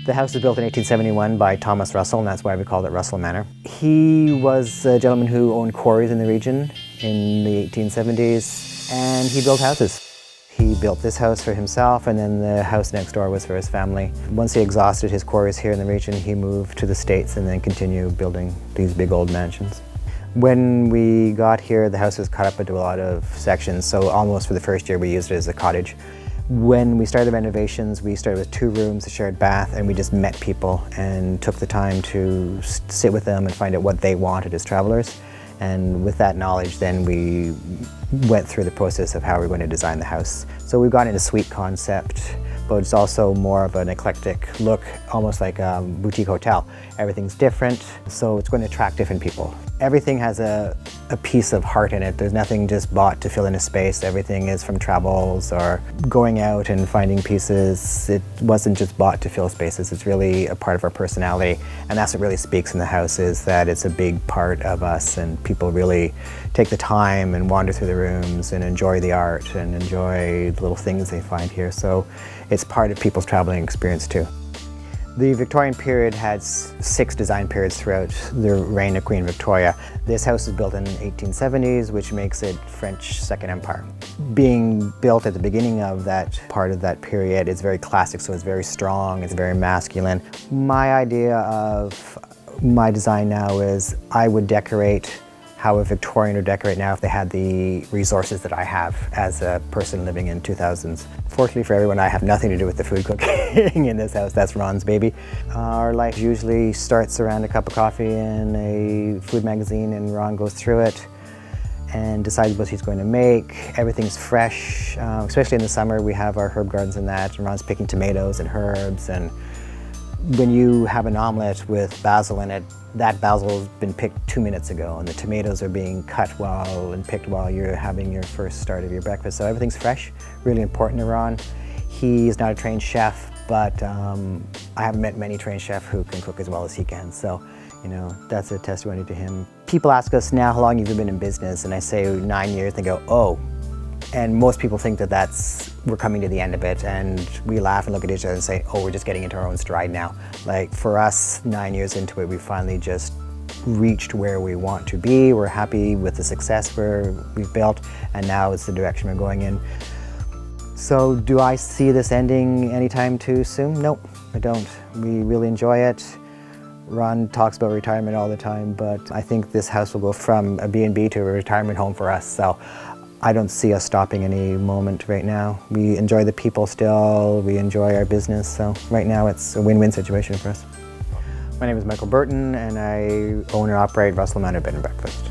The house was built in 1871 by Thomas Russell, and that's why we called it Russell Manor. He was a gentleman who owned quarries in the region in the 1870s, and he built houses. He built this house for himself, and then the house next door was for his family. Once he exhausted his quarries here in the region, he moved to the States and then continued building these big old mansions. When we got here, the house was cut up into a lot of sections, so almost for the first year we used it as a cottage. When we started the renovations, we started with 2 rooms, a shared bath, and we just met people and took the time to sit with them and find out what they wanted as travelers. And with that knowledge, then we went through the process of how we're going to design the house. So we've gone into suite concept, but it's also more of an eclectic look, almost like a boutique hotel. Everything's different, so it's going to attract different people. Everything has a piece of heart in it. There's nothing just bought to fill in a space. Everything is from travels or going out and finding pieces. It wasn't just bought to fill spaces. It's really a part of our personality, and that's what really speaks in the house, is that it's a big part of us, and people really take the time and wander through the rooms and enjoy the art and enjoy the little things they find here. So it's part of people's traveling experience too. The Victorian period had 6 design periods throughout the reign of Queen Victoria. This house was built in the 1870s, which makes it French Second Empire. Being built at the beginning of that part of that period, it's very classic, so it's very strong, it's very masculine. My idea of my design now is I would decorate how a Victorian would decorate now if they had the resources that I have as a person living in 2000s. Fortunately for everyone, I have nothing to do with the food cooking in this house. That's Ron's baby. Our life usually starts around a cup of coffee and a food magazine, and Ron goes through it and decides what he's going to make. Everything's fresh, especially in the summer. We have our herb gardens and that, and Ron's picking tomatoes and herbs. And when you have an omelette with basil in it, that basil's been picked 2 minutes ago, and the tomatoes are being cut and picked while you're having your first start of your breakfast. So everything's fresh, really important to Ron. He's not a trained chef, but I haven't met many trained chefs who can cook as well as he can. So, you know, that's a testimony to him. People ask us now, how long have you been in business? And I say 9 years, and they go, oh. And most people think that we're coming to the end of it, and we laugh and look at each other and say, oh, we're just getting into our own stride now. Like, for us, 9 years into it, we finally just reached where we want to be. We're happy with the success we've built, and now it's the direction we're going in. So do I see this ending anytime too soon? Nope, I don't. We really enjoy it. Ron talks about retirement all the time, but I think this house will go from a B&B to a retirement home for us. So I don't see us stopping any moment right now. We enjoy the people still, we enjoy our business, so right now it's a win-win situation for us. My name is Michael Burton, and I own and operate Russell Manor Bed and Breakfast.